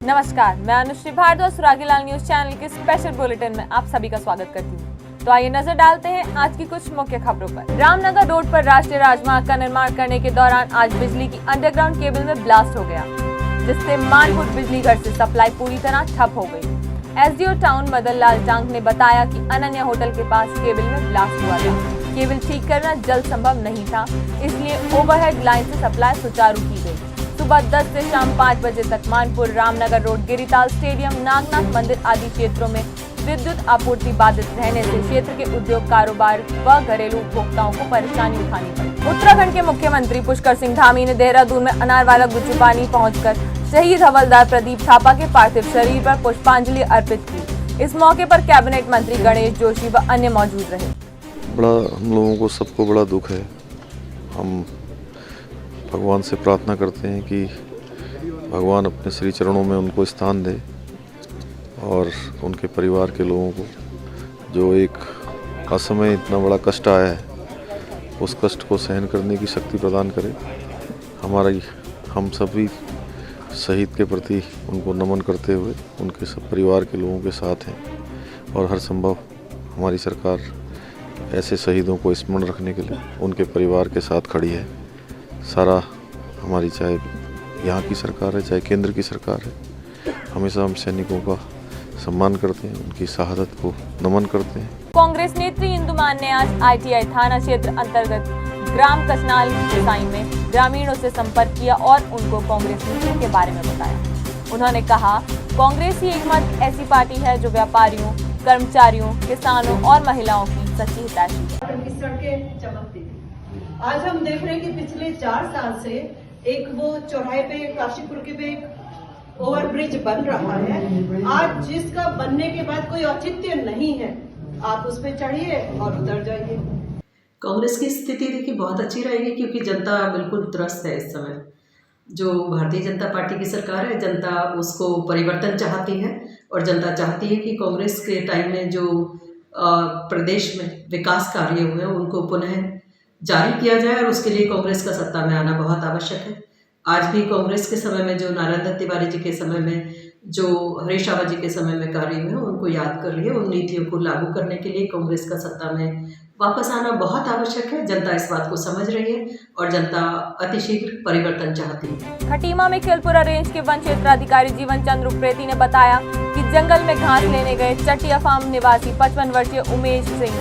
नमस्कार, मैं Anushree Bhardwaj सुरागीलाल news channel के स्पेशल बुलेटिन में आप सभी का स्वागत करती हूँ। तो आइए नजर डालते हैं आज की कुछ मुख्य खबरों पर। रामनगर रोड पर राष्ट्रीय राजमार्ग का निर्माण करने के दौरान आज बिजली की अंडरग्राउंड केबल में ब्लास्ट हो गया, जिससे मानपुर बिजली घर से सप्लाई पूरी तरह ठप हो गई। एसडीओ टाउन मदन लाल टांग ने बताया कि अनन्या होटल के पास केबल में ब्लास्ट हुआ था। केबल ठीक करना जल्द संभव नहीं था, इसलिए ओवरहेड लाइन से सप्लाई सुचारू की गई। सुबह 10 से शाम 5 बजे तक मानपुर, रामनगर रोड, गिरिताल स्टेडियम, नागनाथ मंदिर आदि क्षेत्रों में विद्युत आपूर्ति बाधित रहने से क्षेत्र के उद्योग, कारोबार व घरेलू उपभोक्ताओं को परेशानी उठानी पड़ी। उत्तराखंड के मुख्यमंत्री पुष्कर सिंह धामी ने देहरादून में अनारवाला गुज्जू पानी पहुंचकर शहीद हवलदार प्रदीप थापा के पार्थिव शरीर पर पुष्पांजलि अर्पित की। इस मौके पर कैबिनेट मंत्री गणेश जोशी व अन्य मौजूद रहे। बड़ा हम लोगों को सबको बड़ा दुख है। हम भगवान से प्रार्थना करते हैं कि भगवान अपने श्री चरणों में उनको स्थान दे और उनके परिवार के लोगों को जो एक असमय इतना बड़ा कष्ट आया है, उस कष्ट को सहन करने की शक्ति प्रदान करे। हम सभी शहीद के प्रति उनको नमन करते हुए उनके सब परिवार के लोगों के साथ हैं और हर संभव हमारी सरकार ऐसे शहीदों को स्मरण रखने के लिए उनके परिवार के साथ खड़ी है। सारा हमारी चाहे यहाँ की सरकार है चाहे केंद्र की सरकार है, हमेशा हम सैनिकों का सम्मान करते हैं, उनकी शहादत को नमन करते हैं। कांग्रेस नेत्री इंदु मान ने आज आईटीआई थाना क्षेत्र अंतर्गत ग्राम कसनाल गोसाई में ग्रामीणों से संपर्क किया और उनको कांग्रेस नीतियों के बारे में बताया। उन्होंने कहा, कांग्रेस ही एकमात्र ऐसी पार्टी है जो व्यापारियों, कर्मचारियों, किसानों और महिलाओं की सच्ची हितैषी है। सड़कें चमकती थी। आज हम देख रहे हैं कि पिछले 4 साल से एक वो चौराहे पे काशीपुर के पे एक ओवरब्रिज बन रहा है। आज जिसका बनने के बाद कोई औचित्य नहीं है, आप उस पे चढ़िए और उतर जाइए। कांग्रेस की स्थिति देखिए बहुत अच्छी रहेगी, क्योंकि जनता बिल्कुल त्रस्त है इस समय। जो भारतीय जनता पार्टी की सरकार है, जनता उसको परिवर्तन चाहती है और जनता चाहती है कि कांग्रेस के टाइम में जो प्रदेश में विकास कार्य हुए उनको पुनः जारी किया जाए, और उसके लिए कांग्रेस का सत्ता में आना बहुत आवश्यक है। आज भी कांग्रेस के समय में जो नारायण दत्त तिवारी जी के समय में, जो हरीश रावत जी के समय में कार्य हुए, उनको याद कर लिए, उन नीतियों को लागू करने के लिए कांग्रेस का सत्ता में वापस आना बहुत आवश्यक है। जनता इस बात को समझ रही है और जनता अतिशीघ्र परिवर्तन चाहती है। खटीमा में खेलपुरा रेंज के वन क्षेत्राधिकारी जीवन चंद्र उप्रेती ने बताया कि जंगल में घास लेने गए चटिया फार्म निवासी 55 वर्षीय उमेश सिंह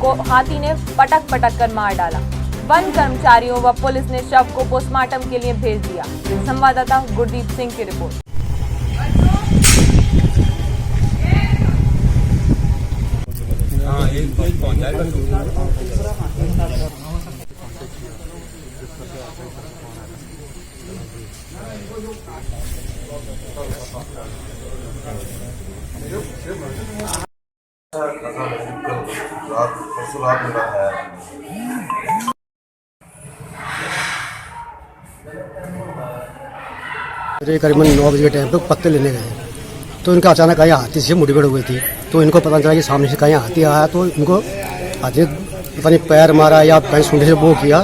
को हाथी ने पटक कर मार डाला। वन कर्मचारियों व पुलिस ने शव को पोस्टमार्टम के लिए भेज दिया। संवाददाता गुरदीप सिंह की रिपोर्ट। करीबन 9 बजे के टाइम पे पत्ते लेने गए, तो इनका अचानक आया हाथी से मुठभेड़ हुई थी। तो इनको पता चला कि सामने से कहीं हाथी आया, तो इनको हाथी पता नहीं पैर मारा या पैर सूंढे से वो किया।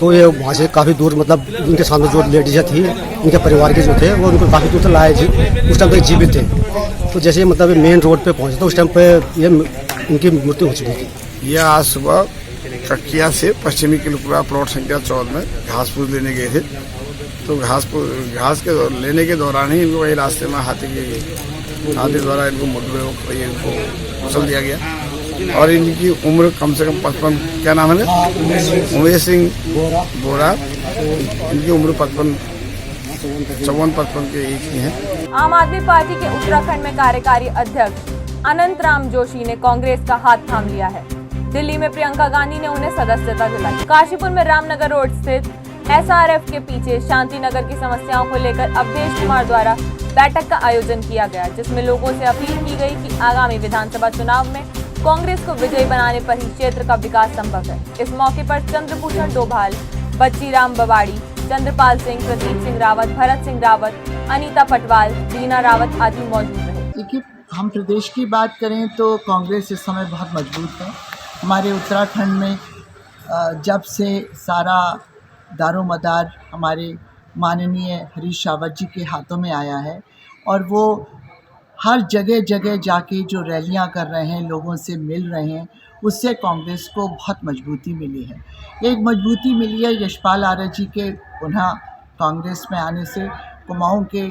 तो ये वहाँ से काफ़ी दूर, मतलब इनके सामने जो लेडीज थी, इनके परिवार के जो थे, वो उनको काफ़ी दूर तक लाए। उस टाइम पे जीवित थे। तो जैसे मतलब मेन रोड पे पहुँचे तो उस टाइम पे ये इनकी मृत्यु हो चुकी थी। ये आज सुबह कक्किया से पश्चिमी किलपुरा प्लॉट संख्या 14 में घास फूस लेने गए थे। तो घास के लेने के दौरान ही इनको वही रास्ते में हाथी द्वारा इनको मुठभेड़ इनको कुचल दिया गया। और इनकी उम्र कम से कम 55, क्या नाम है, उमेश सिंह बोरा। इनकी उम्र 54-55 के एक ही है। आम आदमी पार्टी के उत्तराखंड में कार्यकारी अध्यक्ष अनंत राम जोशी ने कांग्रेस का हाथ थाम लिया है। दिल्ली में प्रियंका गांधी ने उन्हें सदस्यता दिलाई। काशीपुर में रामनगर रोड स्थित SRF के पीछे शांति नगर की समस्याओं को लेकर अवधेश कुमार द्वारा बैठक का आयोजन किया गया, जिसमें लोगों से अपील की गई कि आगामी विधानसभा चुनाव में कांग्रेस को विजयी बनाने पर ही क्षेत्र का विकास संभव है। इस मौके पर चंद्रभूषण डोभाल, बच्चीराम बवाड़ी, चंद्रपाल सिंह, प्रदीप सिंह रावत, भरत सिंह रावत, अनीता पटवाल, रीना रावत आदि मौजूद रहे। देखिए, हम प्रदेश की बात करें तो कांग्रेस इस समय बहुत मजबूत है। हमारे उत्तराखंड में जब से सारा दारोमदार हमारे माननीय हरीश रावत जी के हाथों में आया है और वो हर जगह जगह जाके जो रैलियां कर रहे हैं, लोगों से मिल रहे हैं, उससे कांग्रेस को बहुत मजबूती मिली है। एक मजबूती मिली है यशपाल आर्य जी के पुनः कांग्रेस में आने से। कुमाऊं के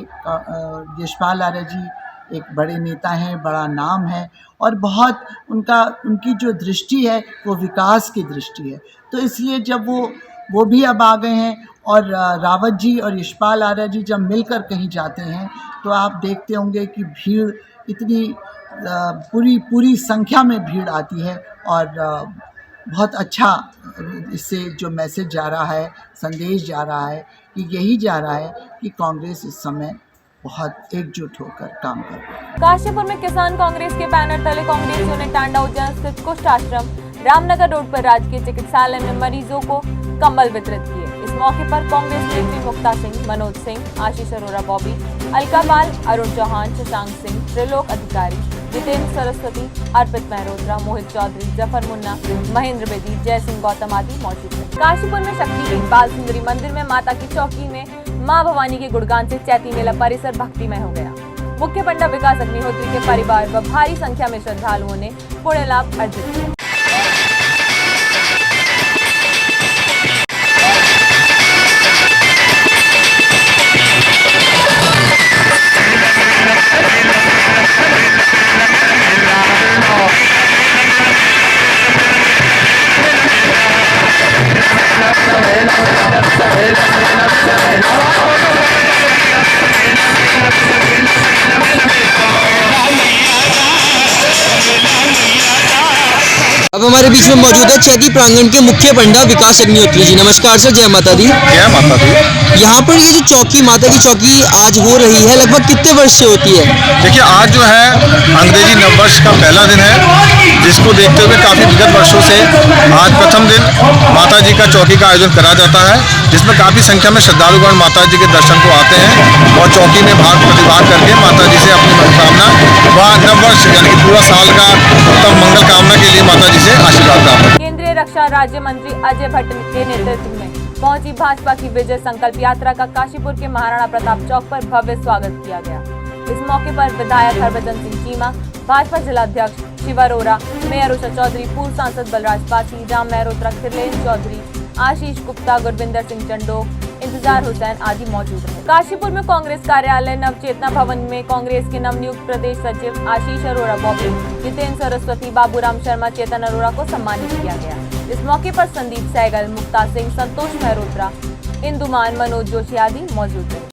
यशपाल आर्य जी एक बड़े नेता हैं, बड़ा नाम है और बहुत उनकी जो दृष्टि है वो विकास की दृष्टि है। तो इसलिए जब वो भी अब आ गए हैं और रावत जी और यशपाल आर्य जी जब मिलकर कहीं जाते हैं तो आप देखते होंगे कि भीड़ इतनी पूरी संख्या में भीड़ आती है और बहुत अच्छा इससे जो मैसेज जा रहा है, संदेश जा रहा है कि यही जा रहा है कि कांग्रेस इस समय बहुत एकजुट होकर काम कर रही है। काशीपुर में किसान कांग्रेस के बैनर तले कांग्रेसियों ने टांडा उद्यान स्थित कुष्ठ आश्रम रामनगर रोड पर राजकीय चिकित्सालय में मरीजों को कंबल वितरित किए। इस मौके पर कांग्रेस नेत्री मुक्ता सिंह, मनोज सिंह, आशीष अरोरा, बॉबी, अलका पाल, अरुण चौहान, शशांक सिंह, त्रिलोक अधिकारी, जितेंद्र सरस्वती, अर्पित मेहरोत्रा, मोहित चौधरी, जफर मुन्ना, महेंद्र बेदी, जय सिंह गौतम आदि मौजूद थे। काशीपुर में शक्तिपीठ बाल सुंदरी मंदिर में माता की चौकी में मां भवानी के गुणगान से चैती मेला परिसर भक्तिमय हो गया। मुख्य पंडित विकास अग्निहोत्री के परिवार व भारी संख्या में श्रद्धालुओं ने पुण्य लाभ अर्जित किया। अब हमारे बीच में मौजूद है चैती प्रांगण के मुख्य पंडित विकास अग्निहोत्री जी। नमस्कार सर, जय माता दी। जय माता दी। यहाँ पर ये जो चौकी, माता की चौकी आज हो रही है, लगभग कितने वर्ष से होती है? देखिए, आज जो है अंग्रेजी नववर्ष का पहला दिन है, जिसको देखते हुए काफ़ी विगत वर्षों से आज प्रथम दिन माता जी का चौकी का आयोजन करा जाता है, जिसमें काफ़ी संख्या में श्रद्धालुगण माता जी के दर्शन को आते हैं और चौकी में प्रतिभाग करके माता जी से अपनी मनोकामना व नववर्ष यानी कि पूरा साल का उत्तम मंगल कामना के लिए माता जी से आशीर्वाद प्राप्त। केंद्रीय रक्षा राज्य मंत्री अजय भट्ट के नेतृत्व में पहुंची भाजपा की विजय संकल्प यात्रा का काशीपुर के महाराणा प्रताप चौक पर भव्य स्वागत किया गया। इस मौके पर विधायक हरभजन सिंह चीमा, भाजपा जिला अध्यक्ष शिव अरोरा, मेयर उषा चौधरी, पूर्व सांसद बलराज पासी, राम मेहरोत्रा, खिरलेन चौधरी, आशीष गुप्ता, गुरविंदर सिंह चंडोक, इंतजार हुसैन आदि मौजूद रहे। काशीपुर में कांग्रेस कार्यालय नवचेतना भवन में कांग्रेस के नवनियुक्त प्रदेश सचिव आशीष अरोरा, बॉबी, जितेंद्र सरस्वती, बाबूराम शर्मा, चेतन अरोरा को सम्मानित किया गया। इस मौके पर संदीप सहगल, मुक्ता सिंह, संतोष मेहरोत्रा, इंदुमान, मनोज जोशी आदि मौजूद थे।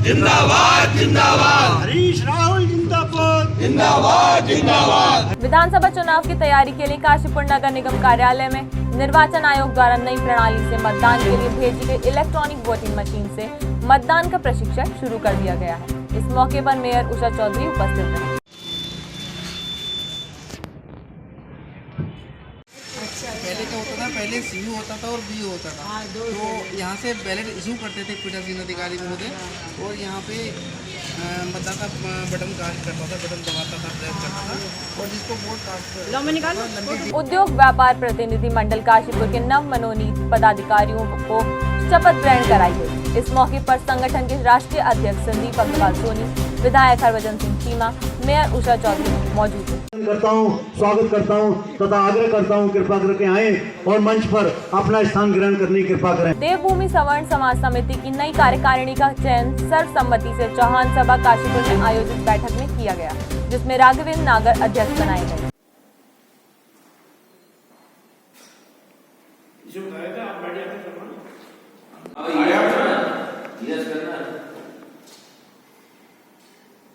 जिंदाबाद जिंदाबाद, हरीश राहुल जिंदाबाद जिंदाबाद जिंदाबाद। विधानसभा चुनाव की तैयारी के लिए काशीपुर नगर निगम कार्यालय में निर्वाचन आयोग द्वारा नई प्रणाली से मतदान के लिए भेजी गई इलेक्ट्रॉनिक वोटिंग मशीन से मतदान का प्रशिक्षण शुरू कर दिया गया है। इस मौके पर मेयर उषा चौधरी उपस्थित रहे। पहले क्या होता था, पहले सीयू होता था और बीयू होता था, तो यहाँ से बैलेट इशू करते थे पीठासीन अधिकारी महोदय, और यहाँ पे मतदाता बटन कास्ट करता था, बटन दबाता था, प्रेस करता था, और जिसको वोट कास्ट। उद्योग व्यापार प्रतिनिधि मंडल काशीपुर के नव मनोनीत पदाधिकारियों को शपथ ग्रहण कराई गई। इस मौके पर संगठन के राष्ट्रीय अध्यक्ष संदीप अग्रवाल सोनी, विधायक हरभजन सिंह चीमा, मेयर उषा चौधरी मौजूद थे। करता हूँ, स्वागत करता हूँ तथा आग्रह करता हूँ कृपा करके आए और मंच पर अपना स्थान ग्रहण करने की कृपा करें। देवभूमि सवर्ण समाज समिति की नई कार्यकारिणी का चयन सर्वसम्मति से चौहान सभा काशीपुर में आयोजित बैठक में किया गया, जिसमें राघवेंद्र नागर अध्यक्ष बनाए गए।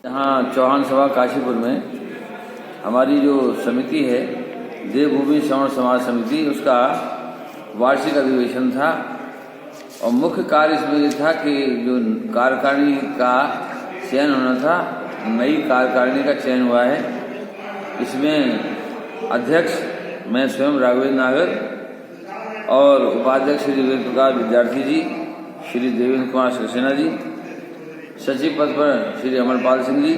यहाँ चौहान सभा काशीपुर में हमारी जो समिति है देवभूमि सवर्ण समाज समिति, उसका वार्षिक अधिवेशन था और मुख्य कार्य इसमें ये था कि जो कार्यकारिणी का चयन होना था, नई कार्यकारिणी का चयन हुआ है। इसमें अध्यक्ष मैं स्वयं राघवेंद्र नागर और उपाध्यक्ष श्री वीरेंद्र प्रकाश विद्यार्थी जी, श्री देवेंद्र कुमार सक्सेना जी, सचिव पद पर श्री अमरपाल सिंह जी,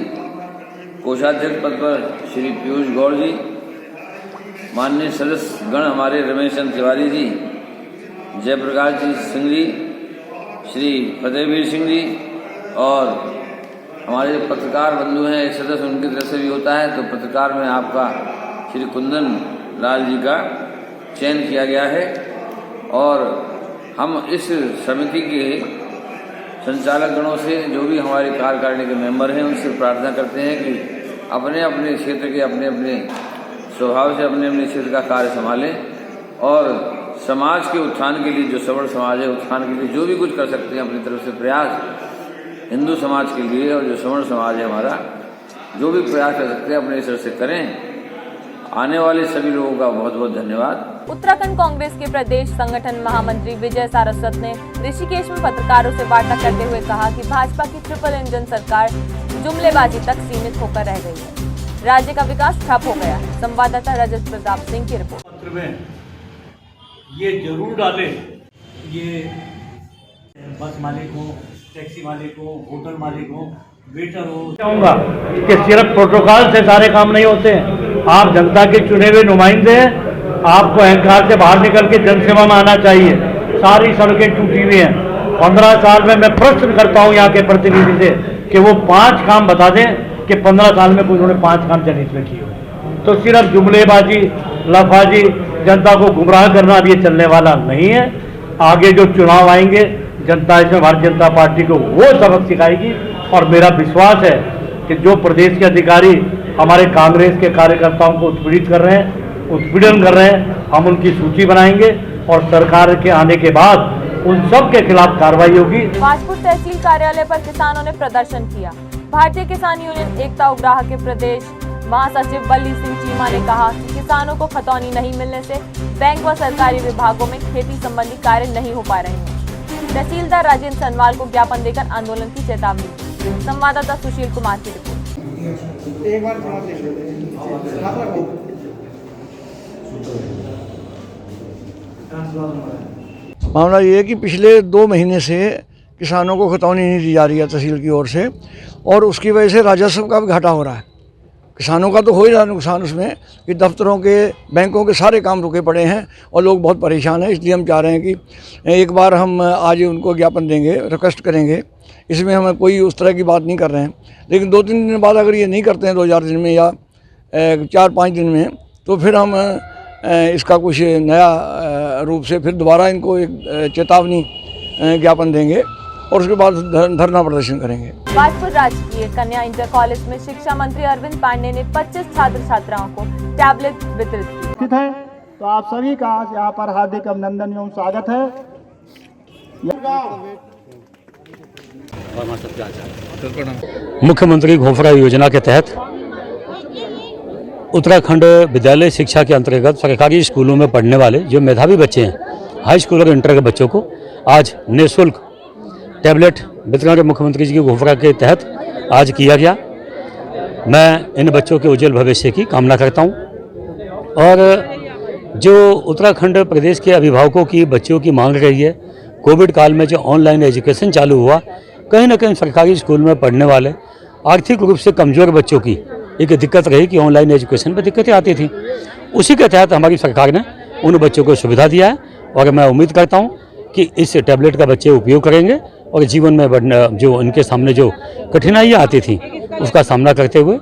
कोषाध्यक्ष पद पर श्री पीयूष गौड़ जी, माननीय सदस्य गण हमारे रमेश चंद्र तिवारी जी, जयप्रकाश जी सिंह जी, श्री फतेहवीर सिंह जी और हमारे पत्रकार बंधु हैं, एक सदस्य उनकी तरफ से भी होता है। तो पत्रकार में आपका श्री कुंदन लाल जी का चयन किया गया है और हम इस समिति के संचालक गणों से, जो भी हमारे कार्यकारिणी के मेंबर हैं, उनसे प्रार्थना करते हैं कि अपने अपने क्षेत्र के अपने अपने स्वभाव से अपने अपने क्षेत्र का कार्य संभालें और समाज के उत्थान के लिए, जो सवर्ण समाज है उत्थान के लिए जो भी कुछ कर सकते हैं अपनी तरफ से प्रयास, हिंदू समाज के लिए और जो सवर्ण समाज है हमारा, जो भी प्रयास कर सकते हैं अपने स्तर से करें। आने वाले सभी लोगों का बहुत बहुत धन्यवाद। उत्तराखंड कांग्रेस के प्रदेश संगठन महामंत्री विजय सारस्वत ने ऋषिकेश में पत्रकारों से वार्ता करते हुए कहा कि भाजपा की ट्रिपल इंजन सरकार जुमलेबाजी तक सीमित होकर रह गई है, राज्य का विकास ठप हो गया है। संवाददाता रजत प्रताप सिंह की रिपोर्ट। पत्र में ये जरूर डाले, ये बस मालिक हो, टैक्सी मालिक हो, होटल मालिक हो, वेटर हो, चाहूँगा कि सिर्फ प्रोटोकॉल से सारे काम नहीं होते हैं। आप जनता के चुने हुए नुमाइंदे हैं, आपको अहंकार से बाहर निकल के जनसेवा में आना चाहिए। सारी सड़कें टूटी हुई हैं। 15 साल में मैं प्रश्न करता हूँ यहाँ के प्रतिनिधि से कि वो 5 काम बता दें कि 15 साल में कोई उन्होंने 5 काम जनहित में किए हो। तो सिर्फ जुमलेबाजी, लफाजी, जनता को गुमराह करना अब ये चलने वाला नहीं है। आगे जो चुनाव आएंगे, जनता इसमें भारतीय जनता पार्टी को वो सबक सिखाएगी और मेरा विश्वास है कि जो प्रदेश के अधिकारी हमारे कांग्रेस के कार्यकर्ताओं को उत्पीड़ित कर रहे हैं, उत्पीड़न कर रहे हैं, हम उनकी सूची बनाएंगे और सरकार के आने के बाद उन सब के खिलाफ कार्रवाई होगी। बाजपुर तहसील कार्यालय पर किसानों ने प्रदर्शन किया। भारतीय किसान यूनियन एकता उग्राह के प्रदेश महासचिव बल्ली सिंह चीमा ने कहा कि किसानों को खतौनी नहीं मिलने से बैंक व सरकारी विभागों में खेती संबंधी कार्य नहीं हो पा रहे हैं। तहसीलदार राजेंद्र सनवाल को ज्ञापन देकर आंदोलन की चेतावनी। संवाददाता सुशील कुमार की रिपोर्ट। मामला ये है कि पिछले 2 महीने से किसानों को खतौनी नहीं दी जा रही है तहसील की ओर से, और उसकी वजह से राजस्व का भी घाटा हो रहा है। किसानों का तो हो ही रहा नुकसान उसमें कि दफ्तरों के, बैंकों के सारे काम रुके पड़े हैं और लोग बहुत परेशान हैं। इसलिए हम चाह रहे हैं कि एक बार हम आज उनको ज्ञापन देंगे, रिक्वेस्ट करेंगे। इसमें हम कोई उस तरह की बात नहीं कर रहे हैं, लेकिन 2-3 दिन बाद अगर ये नहीं करते हैं 2-4 दिन में या 4-5 दिन में, तो फिर हम इसका कुछ नया रूप से फिर दोबारा इनको एक चेतावनी ज्ञापन देंगे और उसके बाद धरना प्रदर्शन करेंगे। बाजपुर राजकीय कन्या इंटर कॉलेज में शिक्षा मंत्री अरविंद पांडे ने 25 छात्र छात्राओं को टैबलेट वितरित किए। तो आप सभी का यहाँ पर हार्दिक अभिनंदन एवं स्वागत है। मुख्यमंत्री घोफरा योजना के तहत उत्तराखंड विद्यालय शिक्षा के अंतर्गत सरकारी स्कूलों में पढ़ने वाले जो मेधावी बच्चे हैं, हाई स्कूल और इंटर के बच्चों को आज निःशुल्क टैबलेट वितरण मुख्यमंत्री जी की घोषणा के तहत आज किया गया। मैं इन बच्चों के उज्जवल भविष्य की कामना करता हूं और जो उत्तराखंड प्रदेश के अभिभावकों की बच्चों की मांग रही है, कोविड काल में जो ऑनलाइन एजुकेशन चालू हुआ, कहीं ना कहीं सरकारी स्कूल में पढ़ने वाले आर्थिक रूप से कमज़ोर बच्चों की एक दिक्कत रही कि ऑनलाइन एजुकेशन में दिक्कतें आती थी। उसी के तहत हमारी सरकार ने उन बच्चों को सुविधा दिया है और मैं उम्मीद करता हूं कि इस टैबलेट का बच्चे उपयोग करेंगे और जीवन में जो इनके सामने जो कठिनाइयाँ आती थी उसका सामना करते हुए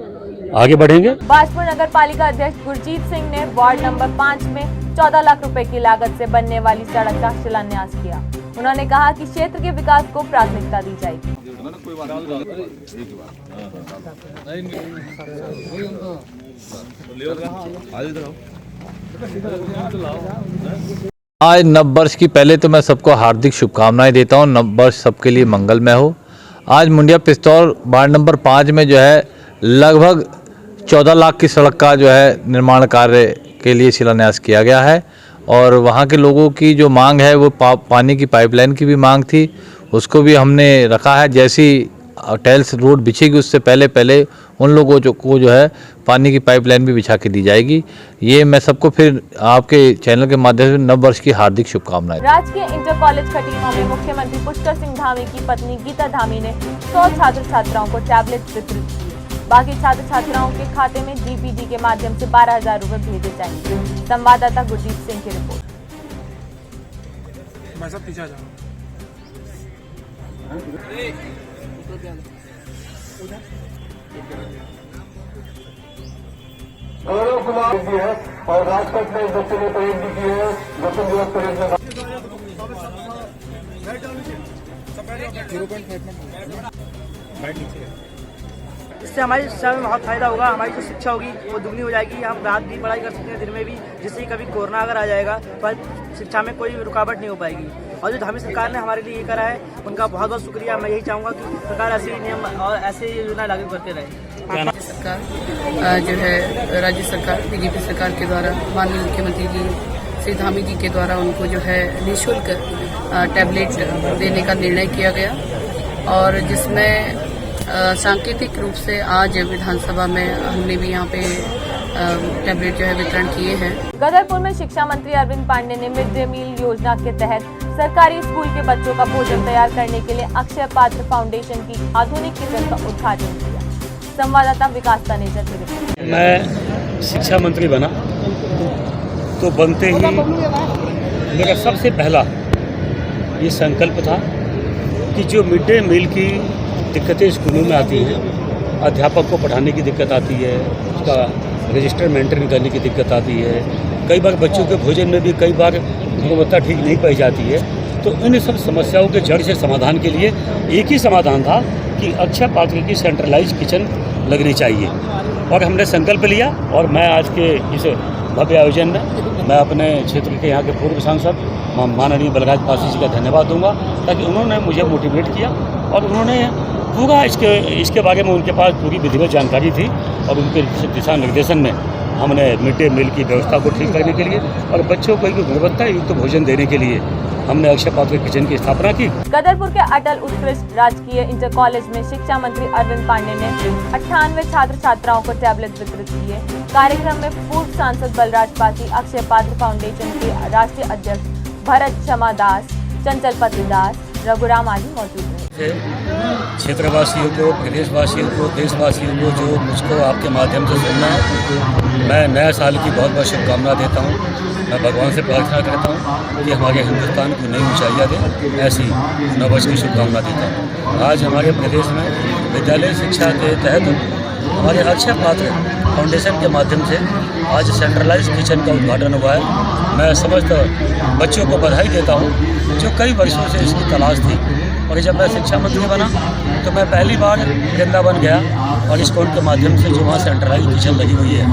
आगे बढ़ेंगे। बाजपुर नगर पालिका अध्यक्ष गुरजीत सिंह ने वार्ड नंबर 5 में 14 लाख रुपए की लागत से बनने वाली सड़क का शिलान्यास किया। उन्होंने कहा कि क्षेत्र के विकास को प्राथमिकता दी जाएगी। आज नव वर्ष की पहले तो मैं सबको हार्दिक शुभकामनाएं देता हूं। नव वर्ष सबके लिए मंगलमय हो। आज मुंडिया पिस्तौल वार्ड नंबर 5 में जो है लगभग 14 लाख की सड़क का जो है निर्माण कार्य के लिए शिलान्यास किया गया है और वहां के लोगों की जो मांग है वो पानी की पाइपलाइन की भी मांग थी, उसको भी हमने रखा है। जैसी टाइल्स रोड बिछेगी उससे पहले उन लोगों को जो है पानी की पाइपलाइन भी बिछा के दी जाएगी। ये मैं सबको फिर आपके चैनल के माध्यम से नव वर्ष की हार्दिक शुभकामनाएं। राजकीय इंटर कॉलेज खटीमा में मुख्यमंत्री पुष्कर सिंह धामी की पत्नी गीता धामी ने 100 छात्र छात्राओं को टैबलेट वितरित किए। बाकी छात्र छात्राओं के खाते में डीपीडी के माध्यम से 12,000 रुपए भेजे जाएंगे। संवाददाता गुरदीप सिंह की रिपोर्ट। मैं सब पीछे जाऊँ। गौरव कुमार जी है और राजकोट में इस बच्चे ने परेड भी की है। गणतंत्र दिवस परेड में इससे हमारी शिक्षा में बहुत फायदा होगा। हमारी जो शिक्षा होगी वो दुगनी हो जाएगी। हम रात भी पढ़ाई कर सकते हैं, दिन में भी, जिससे कभी कोरोना अगर आ जाएगा तो शिक्षा में कोई रुकावट नहीं हो पाएगी। और जो धामी सरकार ने हमारे लिए ये करा है उनका बहुत बहुत शुक्रिया। मैं यही चाहूँगा कि सरकार ऐसे नियम और ऐसे योजना लागू करते रहे। सरकार जो है राज्य सरकार बीजेपी सरकार के द्वारा माननीय मुख्यमंत्री जी श्री धामी जी के द्वारा उनको जो है निःशुल्क टैबलेट देने का निर्णय किया गया और जिसमें सांकेतिक रूप से आज विधानसभा में हमने भी यहाँ पे टैबलेट जो है वितरण किए हैं। गदरपुर में शिक्षा मंत्री अरविंद पांडे ने मिड डे मील योजना के तहत सरकारी स्कूल के बच्चों का भोजन तैयार करने के लिए अक्षय पात्र फाउंडेशन की आधुनिक किचन का उद्घाटन किया। संवाददाता विकास तनेजा की रिपोर्ट। मैं शिक्षा मंत्री बना तो बनते ही मेरा सबसे पहला ये संकल्प था कि जो मिड डे मील की दिक्कतें स्कूलों में आती हैं, अध्यापक को पढ़ाने की दिक्कत आती है, उसका रजिस्टर मेंटेन करने की दिक्कत आती है, कई बार बच्चों के भोजन में भी कई बार गुणवत्ता ठीक नहीं पाई जाती है, तो इन सब समस्याओं के जड़ से समाधान के लिए एक ही समाधान था कि अक्षय पात्र की सेंट्रलाइज किचन लगनी चाहिए। और हमने संकल्प लिया और मैं आज के इस भव्य आयोजन में मैं अपने क्षेत्र के यहाँ के पूर्व सांसद माननीय बलराज पासी जी का धन्यवाद दूंगा, ताकि उन्होंने मुझे मोटिवेट किया और उन्होंने पूरा इसके बारे में उनके पास पूरी विधिवत जानकारी थी और उनके दिशा निर्देशन में हमने मिड डे मील की व्यवस्था को ठीक करने के लिए और बच्चों को एक गुणवत्ता युक्त भोजन देने के लिए हमने अक्षय पात्र किचन की स्थापना की। गदरपुर के अटल उत्कृष्ट राजकीय इंटर कॉलेज में शिक्षा मंत्री अरविंद पांडे ने 98 छात्र छात्राओं को टैबलेट वितरित किए। कार्यक्रम में पूर्व सांसद बलराज पासी, अक्षय पात्र फाउंडेशन के राष्ट्रीय अध्यक्ष भरत क्षमा दास, चंचल पति दास, रघुराम आदि मौजूद रहे। क्षेत्रवासियों को, प्रदेशवासियों को, देशवासियों को जो मुझको आपके माध्यम से सुनना है, मैं नया साल की बहुत बहुत शुभकामना देता हूँ। मैं भगवान से प्रार्थना करता हूँ कि हमारे हिंदुस्तान को नई ऊंचाइयाँ दे, ऐसी नववर्ष की शुभकामना देता हूँ। आज हमारे प्रदेश में विद्यालय शिक्षा के तहत हमारे अक्षय पात्र फाउंडेशन के माध्यम से आज सेंट्रलाइज किचन का उद्घाटन हुआ है। मैं समस्त बच्चों को बधाई देता हूँ जो कई वर्षों से इसकी तलाश थी, और जब मैं शिक्षा मंत्री बना तो मैं पहली बार वृंदावन गया और इस कोड के माध्यम से जो वहाँ सेंट्रलाइज किचन लगी हुई है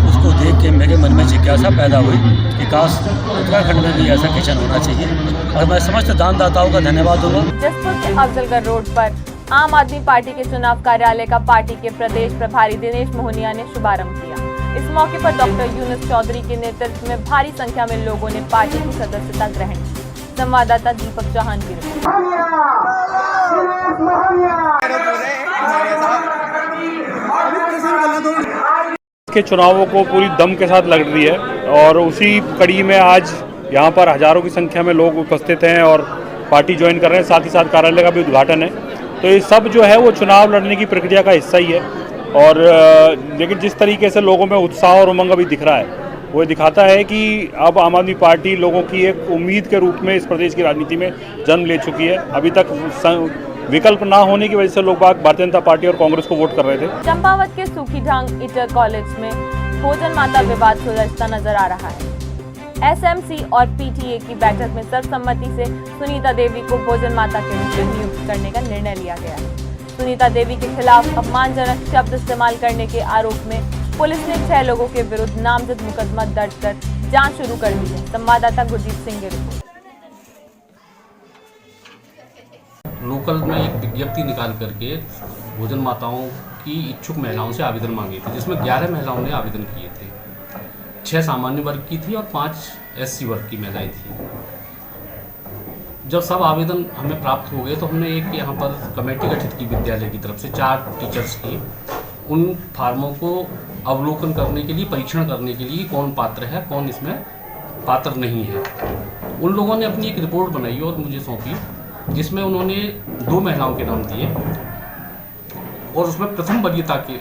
उसको देख के मेरे मन में जिज्ञासा पैदा हुई कि काश उत्तराखंड में भी ऐसा किचन होना चाहिए। और मैं समस्त दानदाताओं का धन्यवाद दूंगा। जसपुर के अफजलगढ़ रोड पर आम आदमी पार्टी के चुनाव कार्यालय का पार्टी के प्रदेश प्रभारी दिनेश मोहनिया ने शुभारंभ किया। इस मौके पर डॉक्टर यूनुस चौधरी के नेतृत्व में भारी संख्या में लोगों ने पार्टी की सदस्यता ग्रहण की। संवाददाता दीपक चौहान की रिपोर्ट। के चुनावों को पूरी दम के साथ लड़ रही है और उसी कड़ी में आज यहाँ पर हजारों की संख्या में लोग उपस्थित हैं और पार्टी ज्वाइन कर रहे हैं। साथ ही साथ कार्यालय का भी उद्घाटन है। तो ये सब जो है वो चुनाव लड़ने की प्रक्रिया का हिस्सा ही है। और लेकिन जिस तरीके से लोगों में उत्साह और उमंग अभी दिख रहा है वो दिखाता है कि अब आम आदमी पार्टी लोगों की एक उम्मीद के रूप में इस प्रदेश की राजनीति में जन्म ले चुकी है। अभी तक विकल्प ना होने की वजह से लोग भारतीय जनता पार्टी और कांग्रेस को वोट कर रहे थे। चंपावत के सूखीढांग इंटर कॉलेज में भोजन माता विवाद सुलझता नजर आ रहा है। एसएमसी और पीटीए की बैठक में सर्वसम्मति से सुनीता देवी को भोजन माता के रूप में नियुक्त करने का निर्णय लिया गया है। सुनीता देवी के खिलाफ अपमानजनक शब्द इस्तेमाल करने के आरोप में पुलिस ने 6 लोगों के विरुद्ध नामजद मुकदमा दर्ज कर जांच शुरू कर दी है। संवाददाता गुरदीप सिंह की रिपोर्ट। लोकल में एक विज्ञप्ति निकाल करके भोजन माताओं की इच्छुक महिलाओं से आवेदन मांगे थे, जिसमें 11 महिलाओं ने आवेदन किए थे। 6 सामान्य वर्ग की थी और 5 एससी वर्ग की महिलाएं थी। जब सब आवेदन हमें प्राप्त हो गए तो हमने एक यहाँ पर कमेटी गठित की विद्यालय की तरफ से 4 टीचर्स की। उन फार्मों को अवलोकन करने के लिए, परीक्षण करने के लिए कौन पात्र है कौन इसमें पात्र नहीं है। उन लोगों ने अपनी एक रिपोर्ट बनाई और मुझे सौंपी, जिसमें उन्होंने 2 महिलाओं के नाम दिए और उसमें प्रथम वरीयता के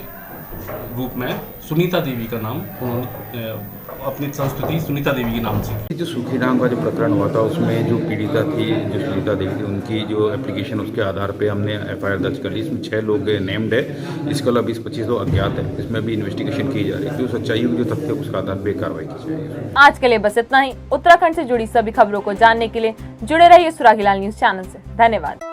रूप में सुनीता देवी का नाम उन्होंने अपनी संस्तुति सुनीता देवी के नाम से। जो सुखीराम का जो प्रकरण हुआ था उसमें जो पीड़िता थी जो सुनीता देवी थी उनकी जो एप्लीकेशन उसके आधार पे हमने एफआईआर दर्ज कर ली। इसमें 6 लोग नेम्ड है, इसके अलावा 20-25 लोग अज्ञात है। इसमें भी इन्वेस्टिगेशन की जा रही है, जो सच्चाई होगी जो तथ्य उसके आधार पर कार्रवाई की जाएगी। आज के लिए बस इतना ही। उत्तराखंड से जुड़ी सभी खबरों को जानने के लिए जुड़े रहिए सुरागीलाल न्यूज चैनल से। धन्यवाद।